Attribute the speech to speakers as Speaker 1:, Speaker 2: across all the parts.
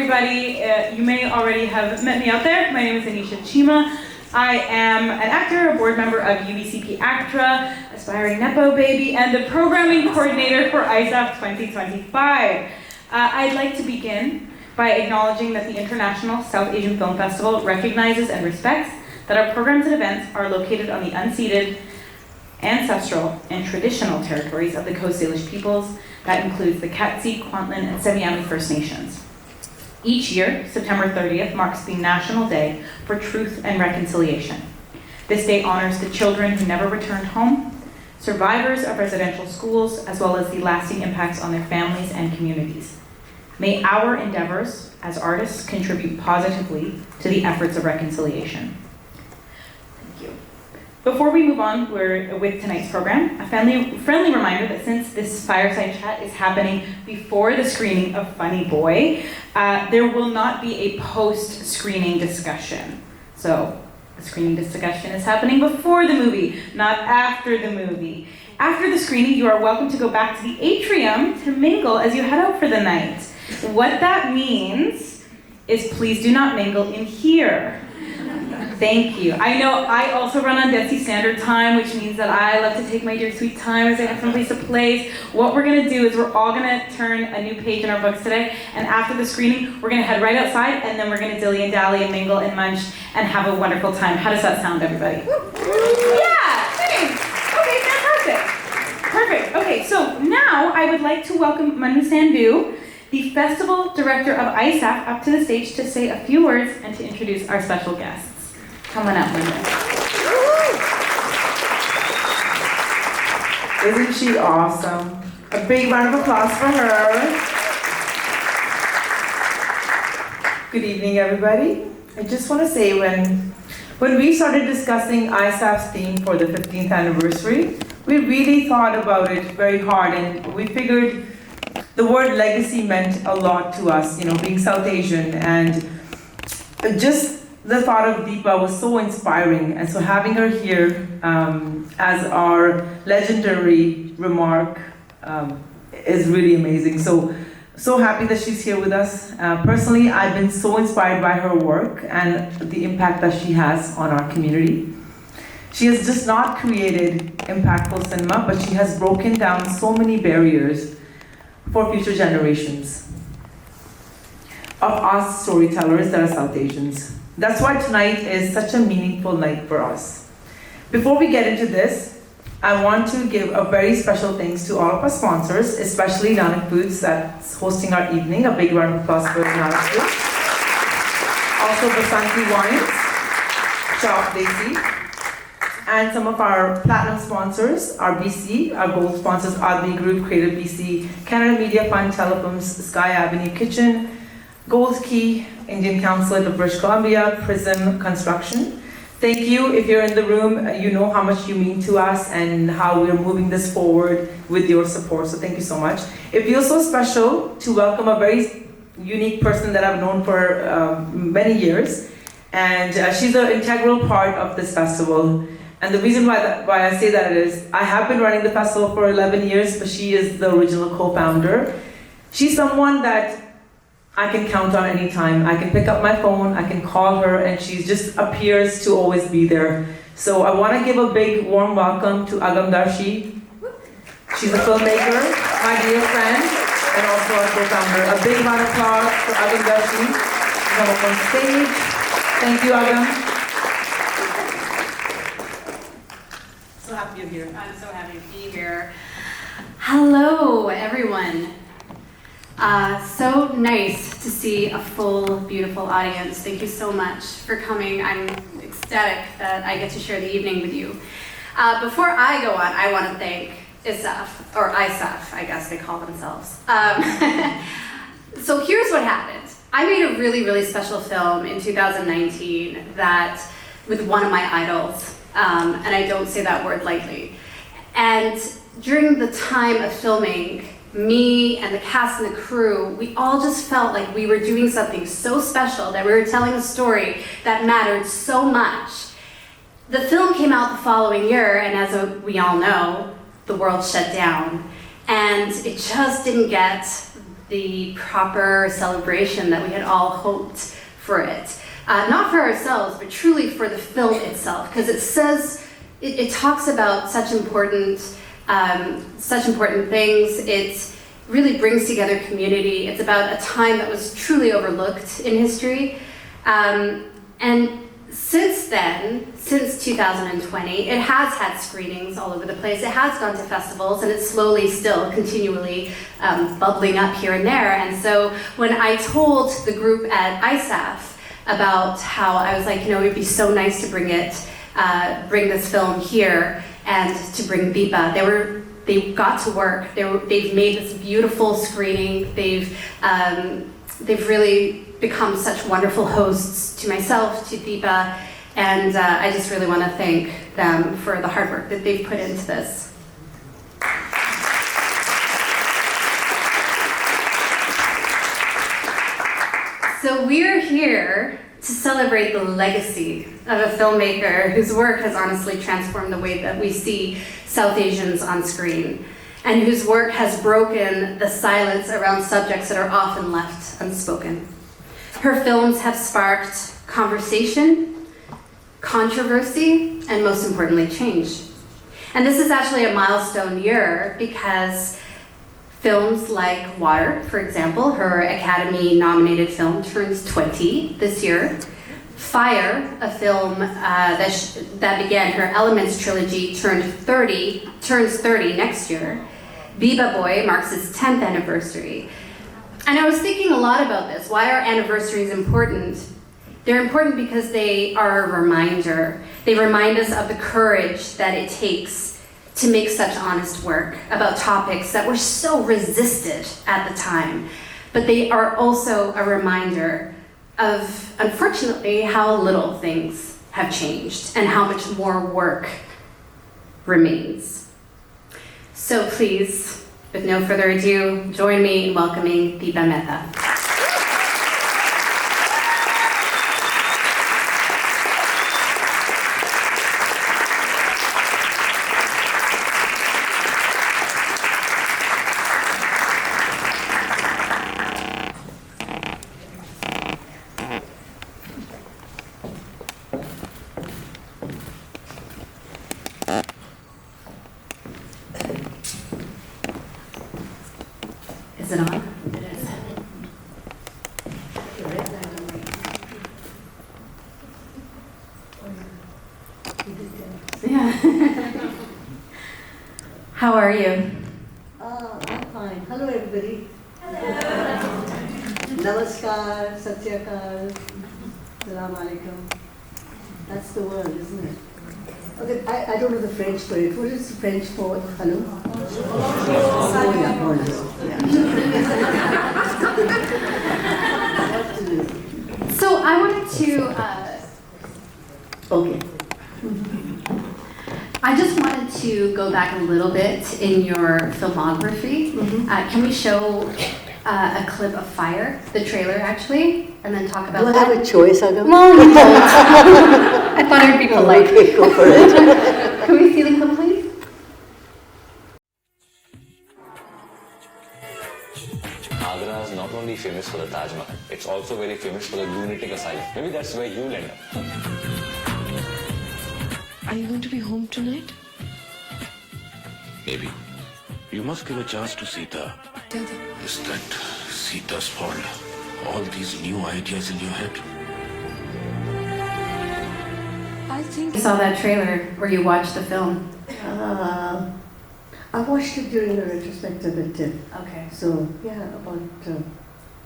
Speaker 1: everybody. You may already have met me out there. My name is Anisha Chima. I am an actor, a board member of UBCP ACTRA, aspiring Nepo baby, and the programming coordinator for iSAFF 2025. I'd like to begin by acknowledging that the International South Asian Film Festival recognizes and respects that our programs and events are located on the unceded, ancestral, and traditional territories of the Coast Salish peoples. That includes the Katzie, Kwantlen, and Seviami First Nations. Each year, September 30th marks the National Day for Truth and Reconciliation. This day honors the children who never returned home, survivors of residential schools, as well as the lasting impacts on their families and communities. May our endeavors as artists contribute positively to the efforts of reconciliation. Thank you. Before we move on with tonight's program, a friendly reminder that since this Fireside Chat is happening before the screening of Funny Boy, there will not be a post-screening discussion. So the screening discussion is happening before the movie, not after the movie. After the screening, you are welcome to go back to the atrium to mingle as you head out for the night. What that means is please do not mingle in here. Thank you. I know I also run on Desi Standard Time, which means that I love to take my dear sweet time as I have from place to place. What we're gonna do is we're all gonna turn a new page in our books today, and after the screening, we're gonna head right outside, and then we're gonna dilly and dally and mingle and munch and have a wonderful time. How does that sound, everybody? Yeah, thanks. Okay, fantastic. Perfect. Okay, so now I would like to welcome Manu Sandhu, the festival director of iSAFF, up to the stage to say a few words and to introduce our special guests. Come on up, Linda.
Speaker 2: Isn't she awesome? A big round of applause for her. Good evening, everybody. I just want to say when we started discussing iSAFF's theme for the 15th anniversary, we really thought about it very hard, and we figured the word legacy meant a lot to us, being South Asian, and just the thought of Deepa was so inspiring, and so having her here as our legendary remark is really amazing. So happy that she's here with us. Personally, I've been so inspired by her work and the impact that she has on our community. She has just not created impactful cinema, but she has broken down so many barriers for future generations of us storytellers that are South Asians. That's why tonight is such a meaningful night for us. Before we get into this, I want to give a very special thanks to all of our sponsors, especially Nanak Foods that's hosting our evening. A big round of applause for Nanak Foods. Also Basanti Wines, Shop Desi, and some of our platinum sponsors, our BC, our gold sponsors, Admi Group, Creative BC, Canada Media Fund, Telefilms, Sky Avenue Kitchen, Gold Key, Indian Council of British Columbia, Prism Construction. Thank you. If you're in the room, you know how much you mean to us and how we're moving this forward with your support, so thank you so much. It feels so special to welcome a very unique person that I've known for many years, and she's an integral part of this festival. And the reason why I say that is, I have been running the festival for 11 years, but she is the original co-founder. She's someone that I can count on anytime. I can pick up my phone, I can call her, and she just appears to always be there. So I want to give a big warm welcome to Agam Darshi. She's a filmmaker, my dear friend, and also our co-founder. A big round of applause for Agam Darshi. Come up on stage. Thank you, Agam.
Speaker 3: So happy you're here. I'm so happy to be here. Hello, everyone. So nice to see a full, beautiful audience. Thank you so much for coming. I'm ecstatic that I get to share the evening with you. Before I go on, I want to thank iSAFF, or iSAFF, I guess they call themselves. So here's what happened. I made a really, really special film in 2019 with one of my idols, and I don't say that word lightly. And during the time of filming, me and the cast and the crew, we all just felt like we were doing something so special, that we were telling a story that mattered so much. The film came out the following year, and as we all know, the world shut down. And it just didn't get the proper celebration that we had all hoped for it. Not for ourselves, but truly for the film itself, because it talks about such important things. It really brings together community. It's about a time that was truly overlooked in history. And since then, since 2020, it has had screenings all over the place. It has gone to festivals, and it's slowly, still, continually bubbling up here and there. And so when I told the group at iSAFF about how I was like, it would be so nice to bring this film here and to bring Deepa, they got to work. They've made this beautiful screening. They've really become such wonderful hosts to myself, to Deepa, and I just really want to thank them for the hard work that they've put into this. So we're here to celebrate the legacy of a filmmaker whose work has honestly transformed the way that we see South Asians on screen, and whose work has broken the silence around subjects that are often left unspoken. Her films have sparked conversation, controversy, and most importantly, change. And this is actually a milestone year because films like Water, for example, her Academy-nominated film, turns 20 this year. Fire, a film that began her Elements trilogy, turns 30 next year. Viva Boy marks its 10th anniversary. And I was thinking a lot about this. Why are anniversaries important? They're important because they are a reminder. They remind us of the courage that it takes to make such honest work about topics that were so resisted at the time. But they are also a reminder of, unfortunately, how little things have changed and how much more work remains. So please, with no further ado, join me in welcoming Deepa Mehta. Is it on? It is. Yeah. How are you?
Speaker 4: I'm fine. Hello, everybody. Hello. Namaskar, Satyakal, Salam Alaikum. That's the word, isn't it? Okay, I don't know the French for it. What is the French for hello? What to do?
Speaker 3: So I wanted to,
Speaker 4: Okay.
Speaker 3: I just wanted to go back a little bit in your filmography. Can we show a clip of Fire, the trailer actually, and then talk about
Speaker 4: Do I
Speaker 3: that?
Speaker 4: have a choice, Agam?
Speaker 3: Well, you don't. I thought it would be polite.
Speaker 4: Okay, go for it.
Speaker 3: Can we see the clip, please?
Speaker 5: Agra is not only famous for the Taj Mahal, it's also very famous for the lunatic asylum. Maybe that's where you'll end up.
Speaker 6: Are you going to be home tonight?
Speaker 7: Maybe. You must give a chance to Sita. Is that Sita's fault? All these new ideas in your head?
Speaker 6: I think
Speaker 3: You saw that trailer where you watched the film.
Speaker 4: I watched it during the retrospective at TIFF.
Speaker 3: Okay.
Speaker 4: So, yeah, about a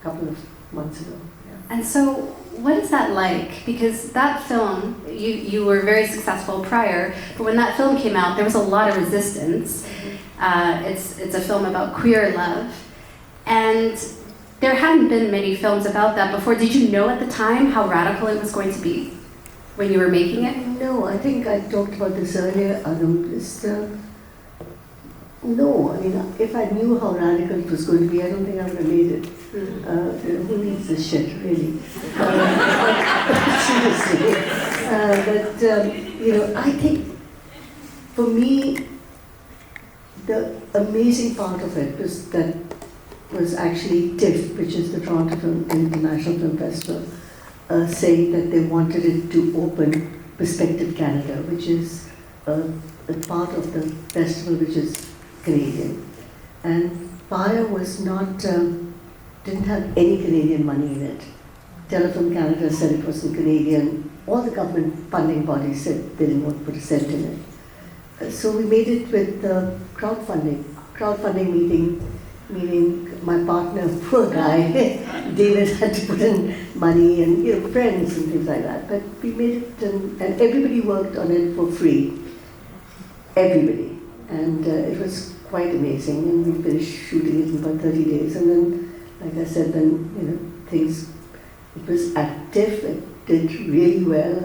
Speaker 4: couple of months ago. Yeah.
Speaker 3: And so, what is that like? Because that film, you were very successful prior, but when that film came out, there was a lot of resistance. It's a film about queer love, and there hadn't been many films about that before. Did you know at the time how radical it was going to be when you were making it?
Speaker 4: No, I think I talked about this earlier, Agam. No, I mean, if I knew how radical it was going to be, I don't think I would have made it. Who needs this shit, really? Seriously. I think for me, the amazing part of it was that was actually TIFF, which is the Toronto International Film Festival, saying that they wanted it to open Perspective Canada, which is a part of the festival which is Canadian. And Fire was not, didn't have any Canadian money in it. Telefilm Canada said it wasn't Canadian. All the government funding bodies said they didn't want to put a cent in it. So we made it with crowdfunding. Crowdfunding meaning my partner, poor guy, David had to put in money and friends and things like that. But we made it, and everybody worked on it for free. Everybody. And it was quite amazing. And we finished shooting it in about 30 days. And then, like I said, things, it was active, it did really well.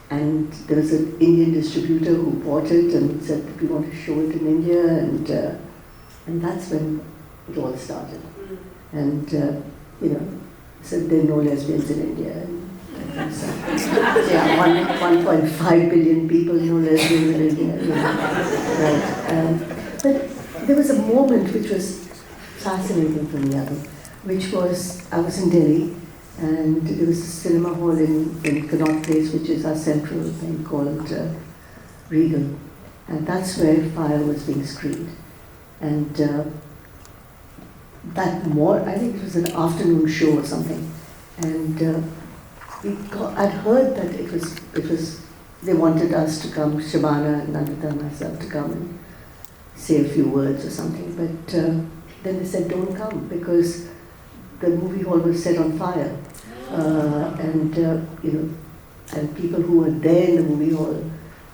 Speaker 4: And there was an Indian distributor who bought it and said that we want to show it in India. And that's when it all started. And, said there are no lesbians in India. And so, 1.5 billion people, no lesbians in India. Right. But there was a moment which was fascinating for me, Agam, which was, I was in Delhi, and there was a cinema hall in Connaught Place, which is our central thing called Regal. And that's where Fire was being screened. And I think it was an afternoon show or something. And I'd heard that it was, they wanted us to come, Shabana and Nandita and myself, to come and say a few words or something. But then they said, don't come, because the movie hall was set on fire. And people who were there in the movie hall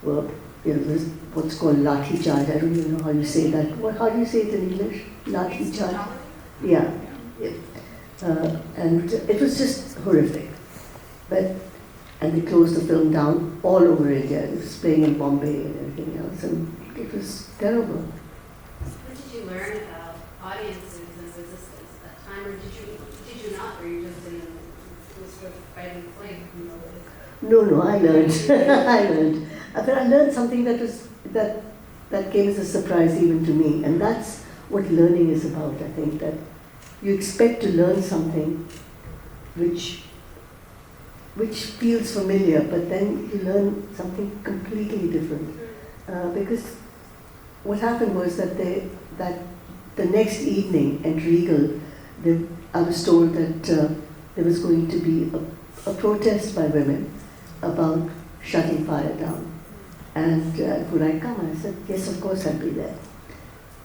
Speaker 4: were, there's what's called lathi charge. I don't even know how you say that. How do you say it in English? Lathi charge? Yeah. And it was just horrific. And they closed the film down all over India. It was playing in Bombay and everything else, and it was terrible.
Speaker 3: What did you learn about audiences and resistance at that time, or did you not? Were you just in this sort of fighting flame?
Speaker 4: No, I learned. I learned. But I learned something that came as a surprise even to me, and that's what learning is about. I think that you expect to learn something which feels familiar, but then you learn something completely different. Because what happened was that the next evening at Regal, I was told that there was going to be a protest by women about shutting Fire down. And would I come? And I said, yes, of course I'll be there.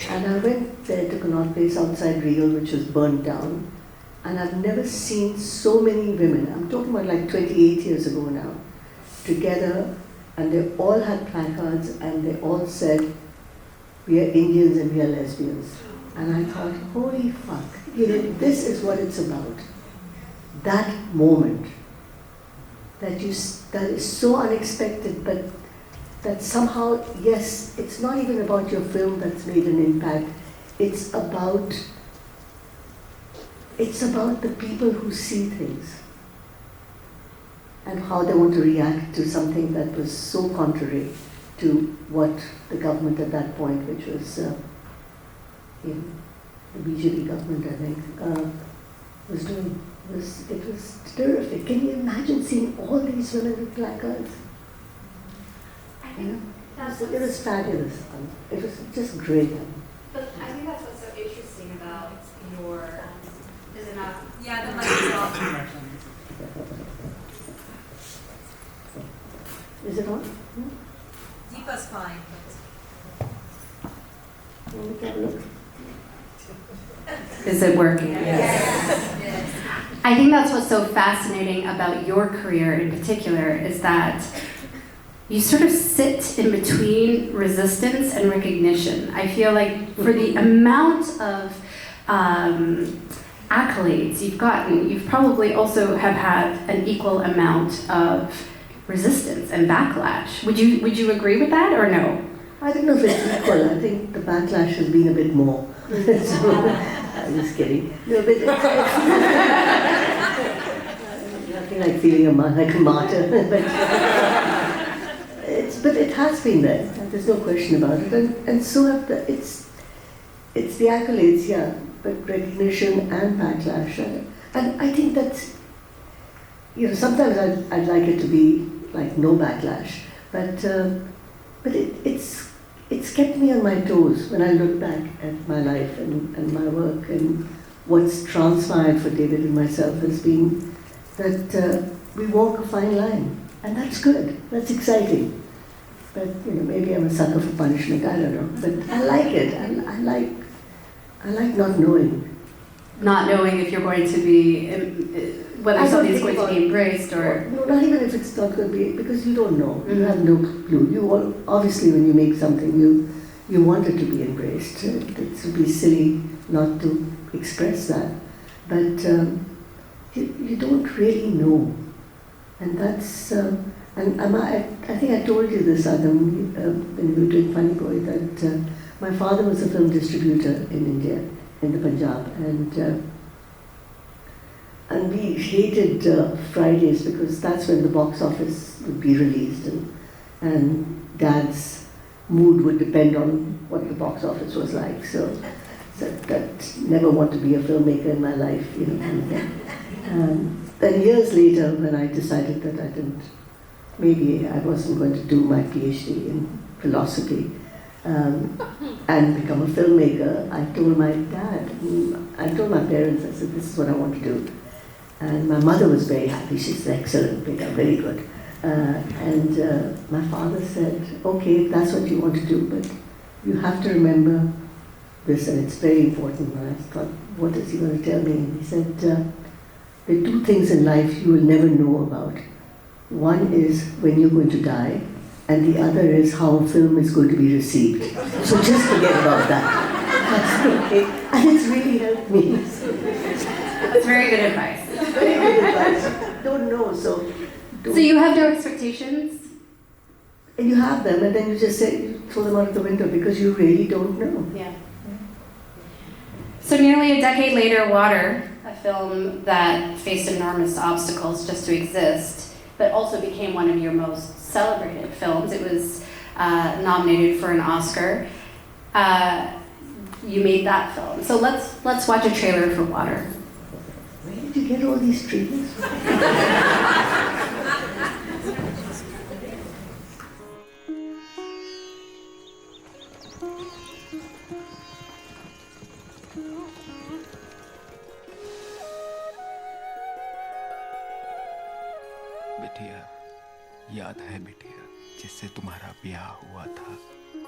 Speaker 4: And I went there to Connaught Place outside Regal, which was burned down. And I've never seen so many women, I'm talking about like 28 years ago now, together, and they all had placards and they all said, we are Indians and we are lesbians. And I thought, holy fuck, this is what it's about. That moment, that is so unexpected, but that somehow, yes, it's not even about your film that's made an impact, it's about the people who see things and how they want to react to something that was so contrary to what the government at that point, which was the BJP government, I think, was doing. It was terrific. Can you imagine seeing all these women with placards? It was fabulous. It was just great.
Speaker 3: But I think that's what's so interesting about your. Is it not?
Speaker 1: Yeah, the mic is off.
Speaker 4: Is it on?
Speaker 1: Deepa's fine.
Speaker 4: Look.
Speaker 3: Is it working?
Speaker 1: Yes.
Speaker 3: I think that's what's so fascinating about your career in particular is that you sort of sit in between resistance and recognition. I feel like for the amount of accolades you've gotten, you've probably also have had an equal amount of resistance and backlash. Would you agree with that or no?
Speaker 4: I don't know if it's equal. I think the backlash has been a bit more. I'm just kidding. No, but nothing like feeling like a martyr. But it has been there. There's no question about it. And so have it's the accolades, yeah. but recognition and backlash. And I think that's, sometimes I'd like it to be like no backlash, but it's kept me on my toes when I look back at my life and my work, and what's transpired for David and myself has been that we walk a fine line, and that's good, that's exciting. But maybe I'm a sucker for punishment, I don't know, but I like it. I like not knowing.
Speaker 3: Not knowing if you're going to be, whether something's going to be embraced or...
Speaker 4: No, not even if it's not going to be, because you don't know. You have no clue. Obviously, when you make something, you want it to be embraced. It would be silly not to express that. But you don't really know. And that's... I think I told you this, Agam, when we were doing Funny Boy, that my father was a film distributor in India, in the Punjab, and we hated Fridays because that's when the box office would be released, and Dad's mood would depend on what the box office was like. So that never want to be a filmmaker in my life, And years later, when I decided that maybe I wasn't going to do my PhD in philosophy and become a filmmaker, I told my dad, I told my parents, I said, this is what I want to do. And my mother was very happy. She said, excellent, Peter, very good. And my father said, okay, if that's what you want to do, but you have to remember this, and it's very important. And I thought, what is he going to tell me? And he said, there are two things in life you will never know about. One is when you're going to die, and the other is how a film is going to be received. So just forget about that. That's okay. And it's really helped me.
Speaker 3: That's very good advice.
Speaker 4: Very good advice. Don't know, so...
Speaker 3: So you have no expectations?
Speaker 4: And you have them, and then you just say, you throw them out of the window because you really don't know.
Speaker 3: Yeah. So nearly a decade later, Water, a film that faced enormous obstacles just to exist, but also became one of your most celebrated films. It was nominated for an Oscar. You made that film. So let's watch a trailer for Water.
Speaker 4: Where did you get all these trailers?
Speaker 8: बिटिया, याद है बिटिया, जिससे तुम्हारा ब्याह हुआ था,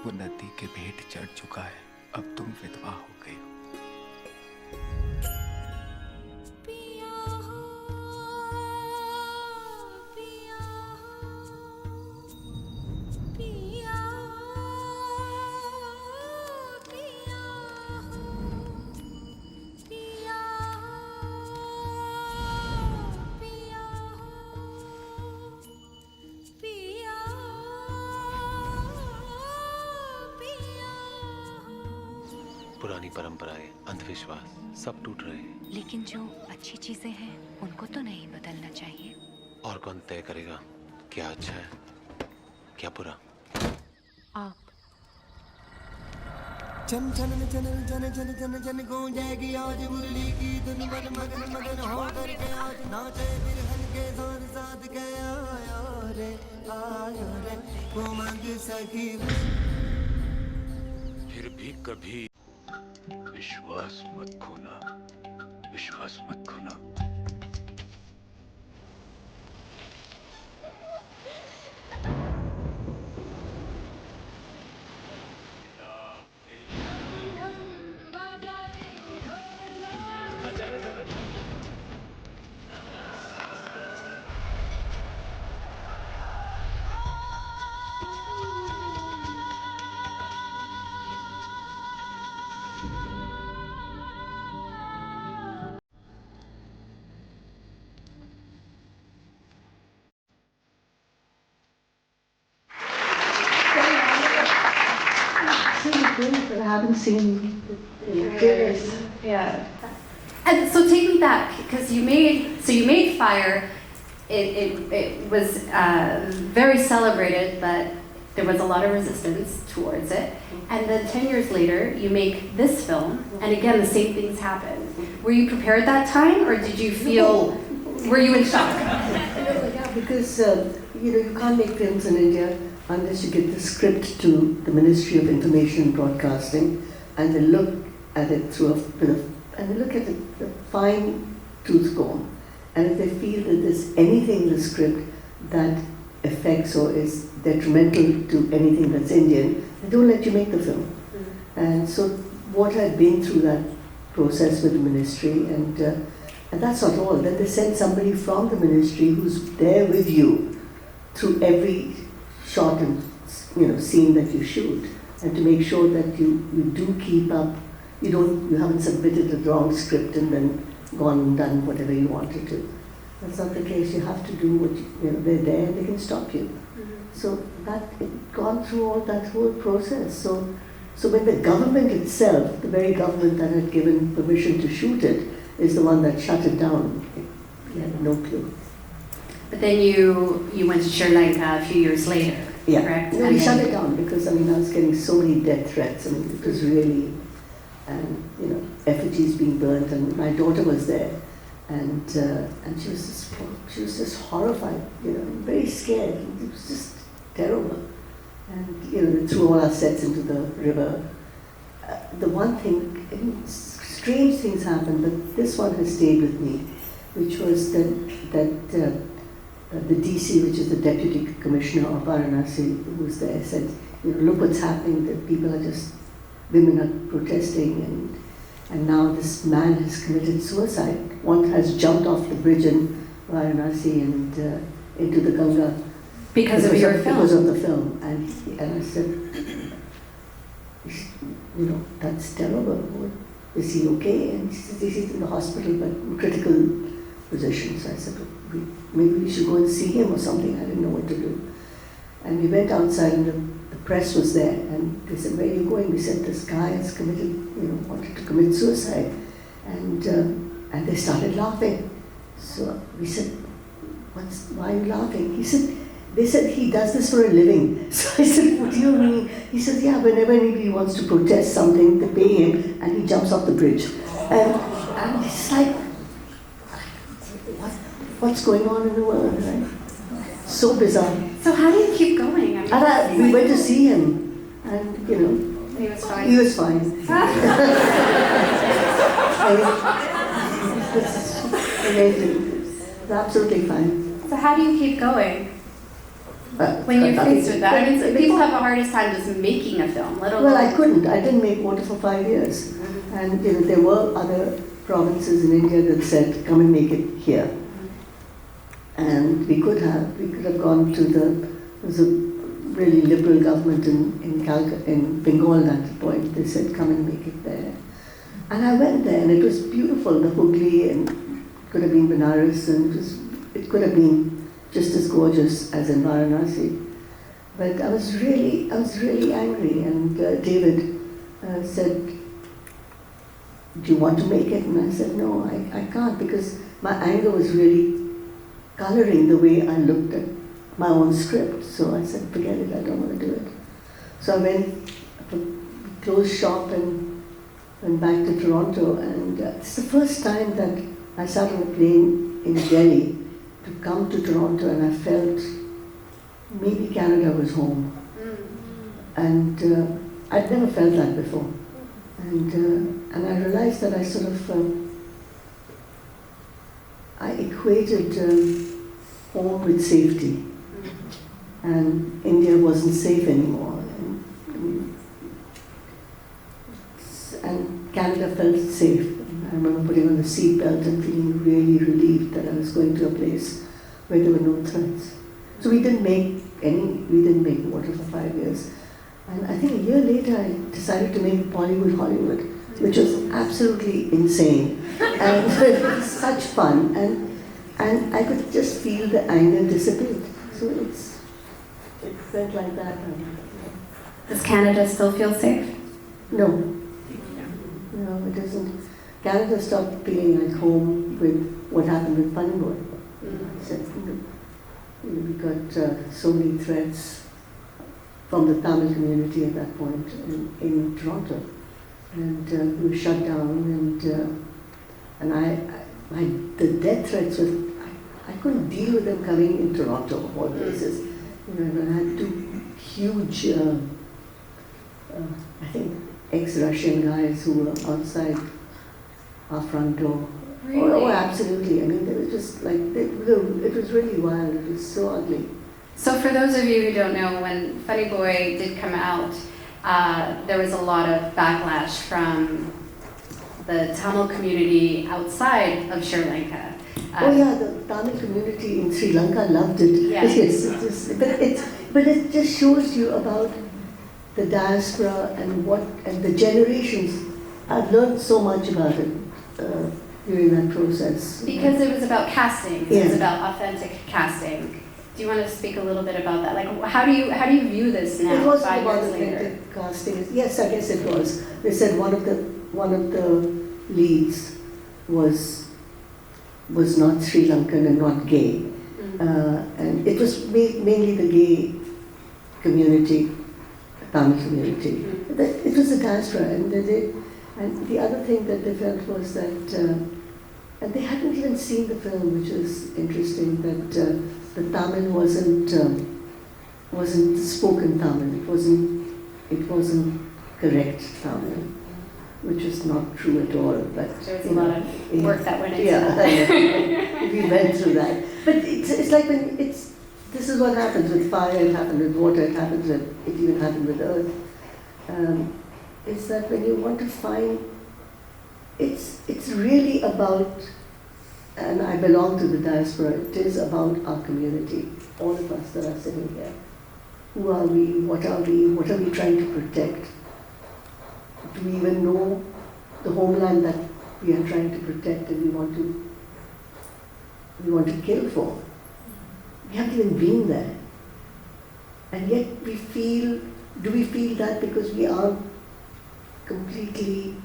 Speaker 8: वो नदी के भेंट चढ़ चुका है, अब तुम विधवा हो गई हो।
Speaker 9: पुरानी परंपराएं, अंधविश्वास सब टूट रहे हैं।
Speaker 10: लेकिन जो अच्छी चीजें हैं उनको तो नहीं बदलना चाहिए।
Speaker 9: और कौन तय करेगा क्या अच्छा है क्या बुरा?
Speaker 10: आप।
Speaker 11: चन चन चन चन चन चन चन गूंजेगी आज मुरली की धुन, मन मगन मगन हो करके आज नाचे बिरहन के साथ साथ के आयो रे वो मांग सकी।
Speaker 7: फिर भी कभी विश्वास मत खोना, विश्वास मत खोना।
Speaker 4: But I haven't seen the trailers.
Speaker 3: Yeah. And so take me back, because you made Fire. It was very celebrated, but there was a lot of resistance towards it. And then 10 years later, you make this film, and again, the same things happened. Were you prepared that time, or did you feel, were you in shock?
Speaker 4: Yeah, because you can't make films in India unless you get the script to the Ministry of Information and Broadcasting, and they look at it through a bit of, and they look at it with a fine tooth comb. And if they feel that there's anything in the script that affects or is detrimental to anything that's Indian, they don't let you make the film. And so what I'd been through that process with the ministry, and that's not all. Then they send somebody from the ministry who's there with you through every shot and scene that you shoot, and to make sure that you do keep up. You haven't submitted the wrong script and then gone and done whatever you wanted to. That's not the case. You have to do what they're there and they can stop you. So gone through all that whole process. So when the government itself, the very government that had given permission to shoot it, is the one that shut it down, we had no clue.
Speaker 3: But then you went to Sri Lanka a few years later, correct?
Speaker 4: No, we shut it down because I was getting so many death threats. It was really, effigies being burnt, and my daughter was there, and she was just horrified, very scared. It was just terrible, and they threw all our sets into the river. The one thing, strange things happened, but this one has stayed with me, which was that the DC, which is the Deputy Commissioner of Varanasi, who was there, said, look what's happening, that women are protesting, and now this man has committed suicide. One has jumped off the bridge in Varanasi and into the Ganga.
Speaker 3: Because of your film?
Speaker 4: Because of the film. And I said, that's terrible. Is he okay? And she said, he's in the hospital, but in critical position. So I said, maybe we should go and see him or something. I didn't know what to do. And we went outside, and the press was there, and they said, where are you going? We said, this guy has wanted to commit suicide. And they started laughing. So we said, why are you laughing? They said he does this for a living. So I said, what do you mean? He said, yeah, whenever anybody wants to protest something, they pay him, and he jumps off the bridge. And it's like, what's going on in the world, right? So bizarre.
Speaker 3: So how do you keep going?
Speaker 4: We went to see him, and
Speaker 3: he was fine.
Speaker 4: He was fine. It's amazing. It's absolutely fine.
Speaker 3: So how do you keep going when you're faced with that? People have the hardest time just making a film, let alone.
Speaker 4: Well, I couldn't. I didn't make water for 5 years, and there were other provinces in India that said, come and make it here. And we could have gone to there was a really liberal government in Bengal at that point. They said, come and make it there. And I went there, and it was beautiful, the Hooghly, and it could have been Benares, and it could have been just as gorgeous as in Varanasi. But I was really angry, and David said, do you want to make it? And I said, no, I can't, because my anger was really coloring the way I looked at my own script. So I said, forget it, I don't want to do it. So I went, closed shop and went back to Toronto, and it's the first time that I sat on a plane in Delhi to come to Toronto, and I felt maybe Canada was home. And I'd never felt that before. And I realized that I sort of I equated home with safety, and India wasn't safe anymore, and Canada felt safe. I remember putting on the seatbelt and feeling really relieved that I was going to a place where there were no threats. So we didn't make water for 5 years, and I think a year later I decided to make Bollywood Hollywood, which was absolutely insane and such fun, and I could just feel the anger dissipate. So it felt like that.
Speaker 3: Does Canada still feel safe?
Speaker 4: No, it doesn't. Canada stopped feeling like home with what happened with Panambur. We got so many threats. from the Tamil community at that point in Toronto. And we were shut down, and the death threats were, I couldn't deal with them coming in Toronto of all places. And I had two huge, I think, ex-Russian guys who were outside our front door.
Speaker 3: Really?
Speaker 4: Oh, absolutely. I mean, they were just like, it was really wild. It was so ugly.
Speaker 3: So for those of you who don't know, when Funny Boy did come out, there was a lot of backlash from the Tamil community outside of Sri Lanka.
Speaker 4: Oh yeah, the Tamil community in Sri Lanka loved it.
Speaker 3: Yes.
Speaker 4: Yes, but it just shows you about the diaspora and the generations. I've learned so much about it during that process.
Speaker 3: Because it was about casting.
Speaker 4: Yeah.
Speaker 3: It was about authentic casting. Do you want to speak a little bit about that? Like, how do you view this now?
Speaker 4: It wasn't
Speaker 3: 5
Speaker 4: about
Speaker 3: years later?
Speaker 4: authentic casting. Yes, I guess it was. They said one of the leads was not Sri Lankan and not gay, and it was mainly the gay community, Tamil community. It was a diaspora, and the other thing that they felt was that, and they hadn't even seen the film, which was interesting, that the Tamil wasn't spoken Tamil. It wasn't correct Tamil, which is not true at all. But
Speaker 3: there was a lot of work that went into
Speaker 4: that. We went through that. But it's like when this is what happens with fire. It happened with water. It even happened with earth. It's that when you want to find, it's really about. And I belong to the diaspora. It is about our community, all of us that are sitting here. Who are we? What are we? What are we trying to protect? Do we even know the homeland that we are trying to protect and we want to kill for? We haven't even been there. And yet do we feel that because we are completely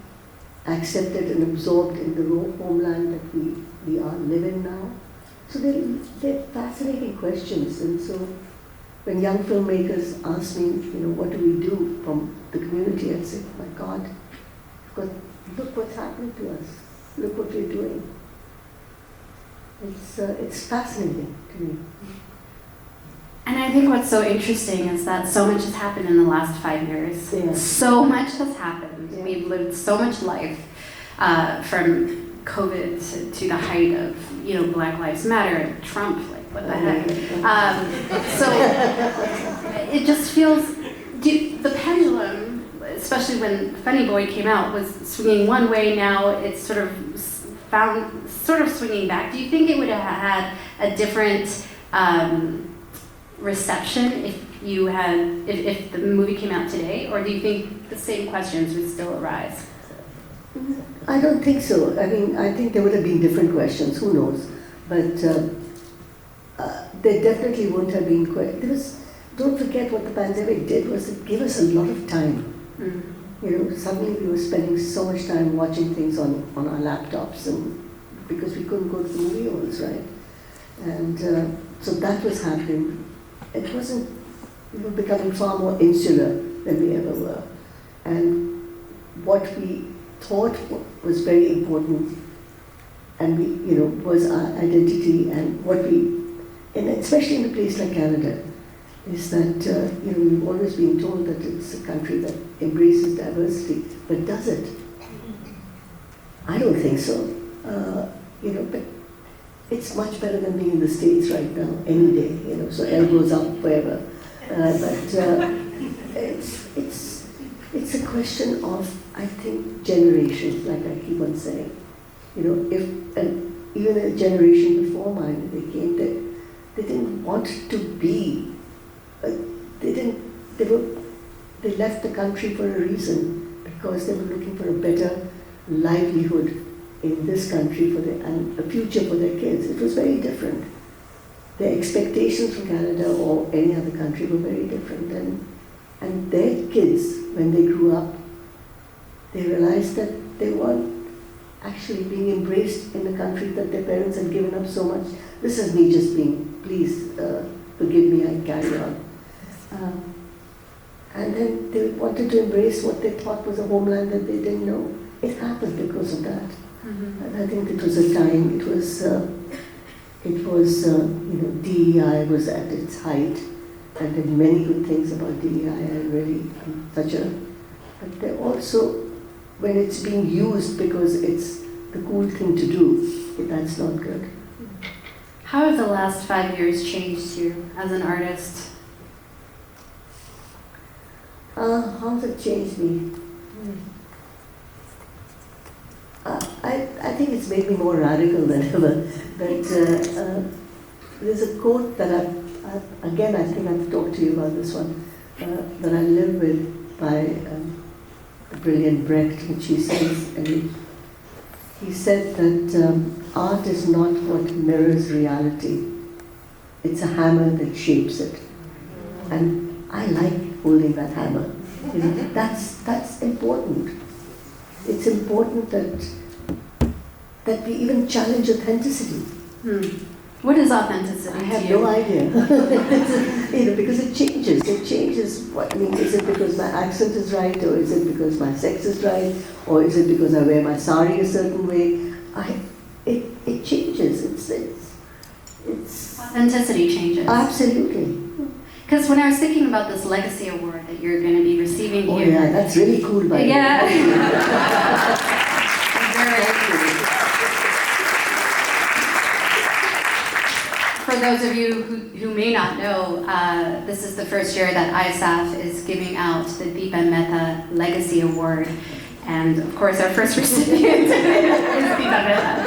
Speaker 4: accepted and absorbed in the homeland that we are living now? So they're fascinating questions. And so when young filmmakers ask me, what do we do from the community, I say, my God, look what's happening to us. Look what we're doing. It's fascinating to me.
Speaker 3: And I think what's so interesting is that so much has happened in the last 5 years.
Speaker 4: Yeah.
Speaker 3: So much has happened.
Speaker 4: Yeah.
Speaker 3: We've lived so much life, from COVID to the height of, Black Lives Matter and Trump, like what the heck. So it just feels, the pendulum, especially when Funny Boy came out, was swinging one way. Now it's sort of swinging back. Do you think it would have had a different reception if the movie came out today, or do you think the same questions would still arise?
Speaker 4: I don't think so. I mean, I think there would have been different questions. Who knows? But there definitely wouldn't have been questions. Don't forget what the pandemic did was it gave us a lot of time. Suddenly we were spending so much time watching things on our laptops, and because we couldn't go to the movie halls, right? And so that was happening. It wasn't. We were becoming far more insular than we ever were, and what we thought was very important, and was our identity, and and especially in a place like Canada, is that we've always been told that it's a country that embraces diversity, but does it? I don't think so. But it's much better than being in the States right now, any day. So elbows up forever. But it's a question of, I think, generations, like I keep on saying. Even a generation before mine, they came, they didn't want to be, they left the country for a reason, because they were looking for a better livelihood in this country and a future for their kids. It was very different. Their expectations from Canada or any other country were very different. And their kids, when they grew up, they realized that they weren't actually being embraced in a country that their parents had given up so much. This is me just being, please forgive me, I carry on. and then they wanted to embrace what they thought was a homeland that they didn't know. It happened because of that. And I think it was a time, DEI was at its height, and there are many good things about DEI. But they're also, when it's being used because it's the cool thing to do, that's not good.
Speaker 3: How have the last 5 years changed you as an artist?
Speaker 4: How has it changed me? I think it's made me more radical than ever. But there's a quote that I think I've talked to you about this one, that I live with by the brilliant Brecht, which he says, and he said that art is not what mirrors reality, it's a hammer that shapes it. And I like holding that hammer. You know, that's important. It's important that we even challenge authenticity.
Speaker 3: What is authenticity?
Speaker 4: I have no idea. Because it changes. It changes. What I mean, is it because my accent is right, or is it because my sex is right, or is it because I wear my sari a certain way? It changes. It's
Speaker 3: authenticity changes.
Speaker 4: Absolutely.
Speaker 3: Because when I was thinking about this legacy award that you're going to be receiving here.
Speaker 4: Oh yeah, that's really cool, by the way.
Speaker 3: Yeah. For those of you who may not know, this is the first year that iSAFF is giving out the Deepa Mehta Legacy Award. And of course, our first recipient is Deepa Mehta.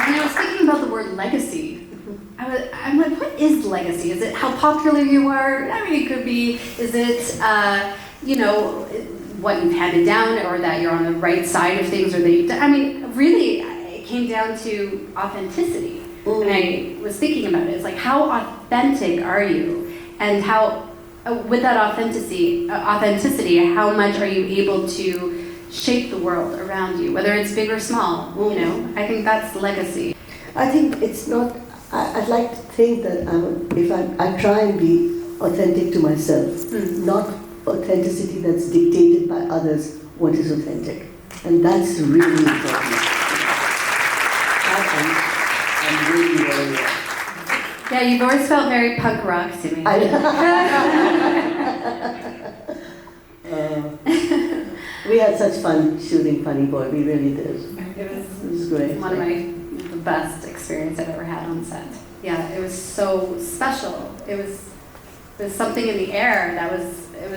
Speaker 3: When I was thinking about the word legacy, I'm like, what is legacy? Is it how popular you are? I mean, it could be, is it, what you've handed down, or that you're on the right side of things, or that you've done. I mean, really, it came down to authenticity. And I was thinking about it. It's like, how authentic are you? And how, with that authenticity, how much are you able to shape the world around you, whether it's big or small? I think that's legacy.
Speaker 4: I think it's not. I'd like to think that I try and be authentic to myself, not authenticity that's dictated by others what is authentic, and that's really important. I'm really very well.
Speaker 3: Yeah, you've always felt very punk rock to me.
Speaker 4: We had such fun shooting Funny Boy. We really did.
Speaker 3: It
Speaker 4: was great.
Speaker 3: One of the best experience I've ever had on set. Yeah, it was so special. It was something in the air that it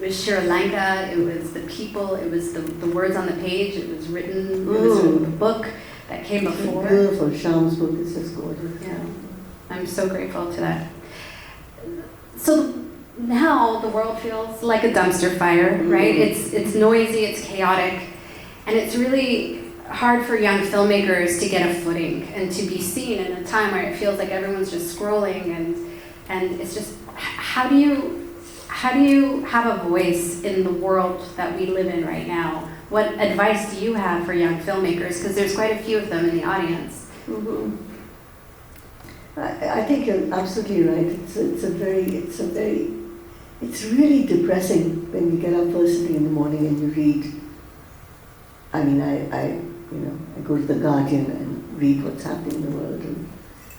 Speaker 3: was Sri Lanka, it was the people, it was the words on the page, it was written, it was from the book that came before.
Speaker 4: Beautiful, Shyam's book is just gorgeous.
Speaker 3: Yeah, I'm so grateful to that. So now the world feels like a dumpster fire, right? It's noisy, it's chaotic, and it's really hard for young filmmakers to get a footing and to be seen in a time where it feels like everyone's just scrolling, and it's just, how do you have a voice in the world that we live in right now? What advice do you have for young filmmakers? Because there's quite a few of them in the audience.
Speaker 4: I think you're absolutely right. It's really depressing when you get up first thing in the morning and you read. I mean, I go to The Guardian and read what's happening in the world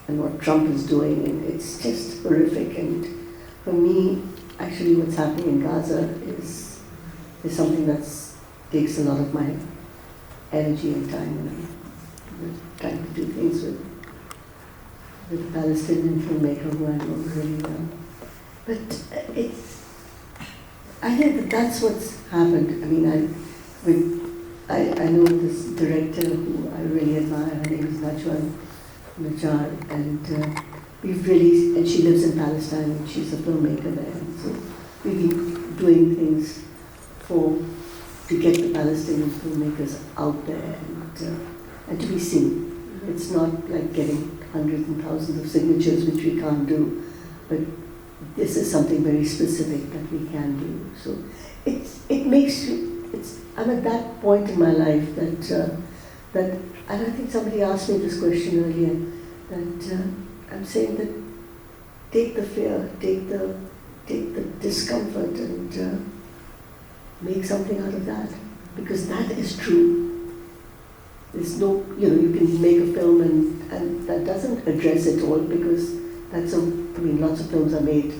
Speaker 4: and what Trump is doing, and it's just horrific. And for me, actually, what's happening in Gaza is something that takes a lot of my energy and time, and I'm trying to do things with a Palestinian filmmaker who I know really well. But I think that's what's happened. I mean, I know this director who I really admire. Her name is Najjar, and and she lives in Palestine, and she's a filmmaker there. And so we've been doing things to get the Palestinian filmmakers out there and to be seen. It's not like getting hundreds and thousands of signatures, which we can't do, but this is something very specific that we can do. So I'm at that point in my life that and I think somebody asked me this question earlier, that I'm saying that take the fear, take the discomfort, and make something out of that, because that is true. There's no, you can make a film and that doesn't address it all, because lots of films are made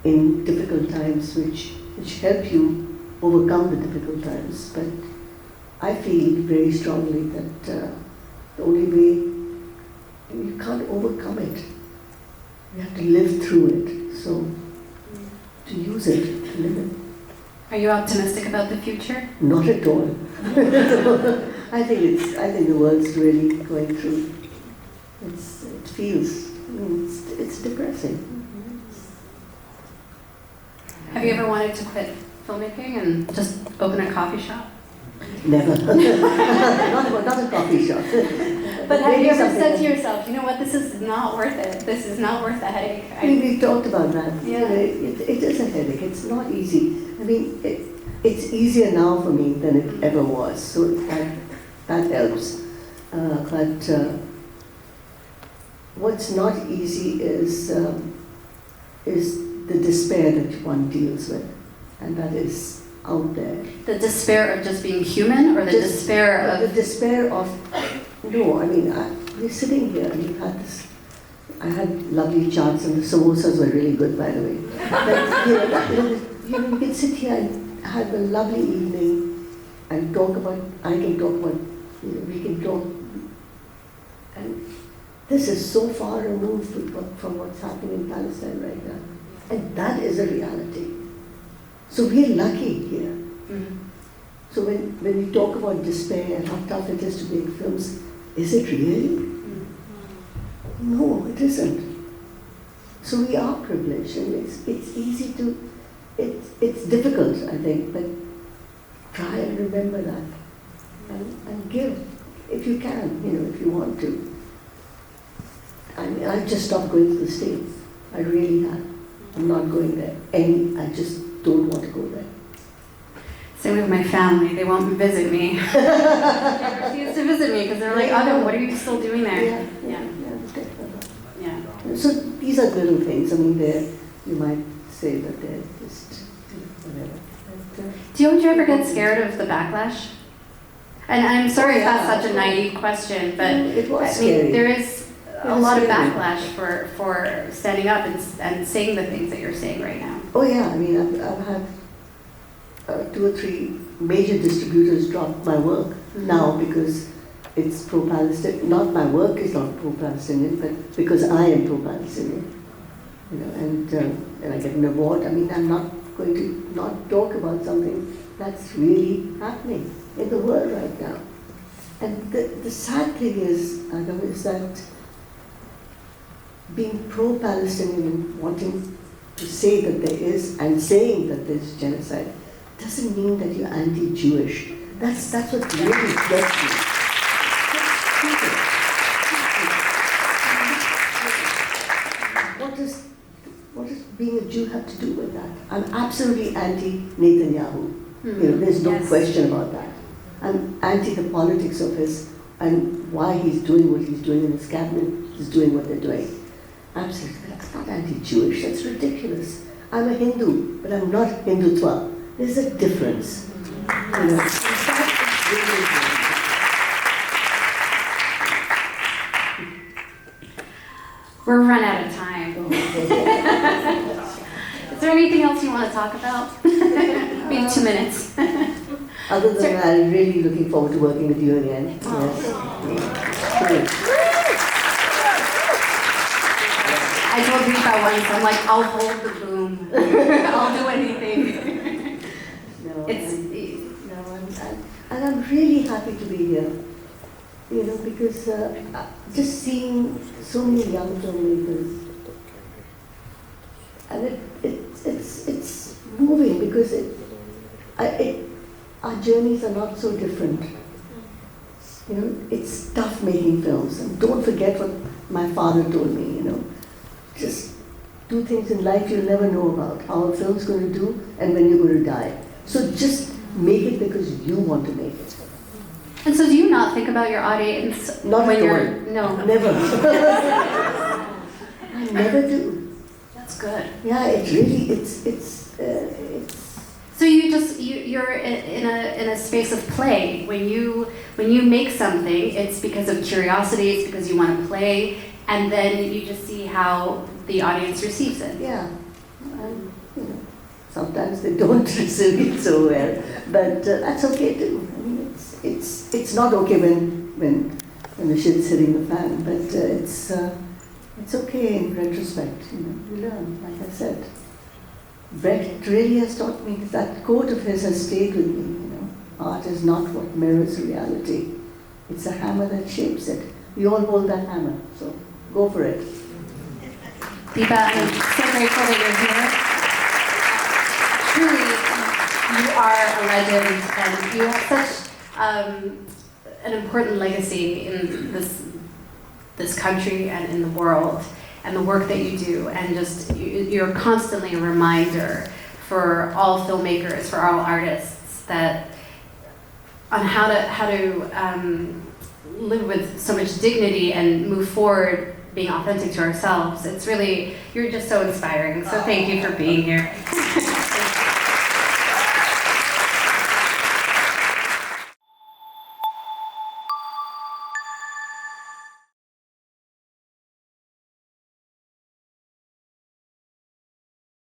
Speaker 4: in difficult times which help you overcome the difficult times. But I feel very strongly that the only way, you can't overcome it. You have to live through it. So to use it, to live it.
Speaker 3: Are you optimistic about the future?
Speaker 4: Not at all. I think the world's really going through. It feels, it's depressing.
Speaker 3: Have you ever wanted to quit filmmaking and just open a coffee shop?
Speaker 4: Never. not a coffee shop.
Speaker 3: But have you ever said to yourself, you know what, this is not worth it. This is not worth the headache.
Speaker 4: We've talked about that.
Speaker 3: Yeah.
Speaker 4: It is a headache. It's not easy. I mean, it's easier now for me than it ever was. So that helps. But what's not easy is the despair that one deals with, and that is out there.
Speaker 3: The despair of just being human, or the despair of...
Speaker 4: The despair of... No, I mean, we're sitting here and we've had this... I had lovely charts and the samosas were really good, by the way. But, you can sit here and have a lovely evening and talk about... I can talk about... we can talk... And this is so far removed from what's happening in Palestine right now. And that is a reality. So we're lucky here.
Speaker 3: Mm-hmm.
Speaker 4: So when we talk about despair and how tough it is to make films, is it really? Mm-hmm. No, it isn't. So we are privileged, and it's easy to, it's difficult, I think, but try and remember that. And give, if you can, if you want to. I mean, I just stopped going to the States. I really have. I'm not going there. I just don't want to go there.
Speaker 3: Same with my family. They won't visit me. They refuse to visit me because they're like, Agam, what are you still doing there? Yeah.
Speaker 4: So these are little things. I mean, you might say that they're just whatever.
Speaker 3: Don't you ever get scared of the backlash? And I'm sorry if that's such a naive question, but
Speaker 4: it was scary.
Speaker 3: There is a lot of backlash for standing up and saying the things that you're saying right now.
Speaker 4: Oh yeah, I mean, I've had 2 or 3 major distributors drop my work now because it's pro-Palestinian. Not my work is not pro-Palestinian, but because I am pro-Palestinian. And I get an award. I mean, I'm not going to not talk about something that's really happening in the world right now. And the sad thing is, Agam, is that being pro-Palestinian and wanting to say that there is, and saying that there's genocide, doesn't mean that you're anti-Jewish. That's what really gets me. What does being a Jew have to do with that? I'm absolutely anti-Netanyahu. There's no question about that. I'm anti the politics of his and why he's doing what he's doing, and his cabinet is doing what they're doing. Absolutely. That's not anti-Jewish. That's ridiculous. I'm a Hindu, but I'm not Hindutva. There's a difference.
Speaker 3: We're run out of time. Is there anything else you want to talk about? We have 2 minutes.
Speaker 4: Other than that, I'm really looking forward to working with you again. Yes.
Speaker 3: I told Deepa once, I'm like, I'll hold the boom. I'll do anything.
Speaker 4: And I'm really happy to be here. Because just seeing so many young filmmakers, and it's moving because our journeys are not so different. It's tough making films, and don't forget what my father told me. Just do things in life you'll never know about, how a film's going to do, and when you're going to die. So just make it because you want to make it.
Speaker 3: And so do you not think about your audience
Speaker 4: Not
Speaker 3: when
Speaker 4: at
Speaker 3: you're...
Speaker 4: all.
Speaker 3: No.
Speaker 4: Never. I never do.
Speaker 3: That's good.
Speaker 4: Yeah, it really, it's
Speaker 3: So you're in a space of play. When you make something, it's because of curiosity, it's because you want to play, and then you just see how the audience receives it.
Speaker 4: yeah. And, sometimes they don't receive it so well, but that's okay too. I mean, it's not okay when the shit's hitting the fan, but it's okay in retrospect. You learn, like I said. Brecht really has taught me, that quote of his has stayed with me. Art is not what mirrors reality. It's a hammer that shapes it. We all hold that hammer, so go for it.
Speaker 3: Deepa, I'm so grateful that you're here. Truly, you are a legend, and you have such an important legacy in this country and in the world, and the work that you do, and just you're constantly a reminder for all filmmakers, for all artists, that on how to live with so much dignity and move forward, being authentic to ourselves. It's really, you're just so inspiring. So thank you for being here.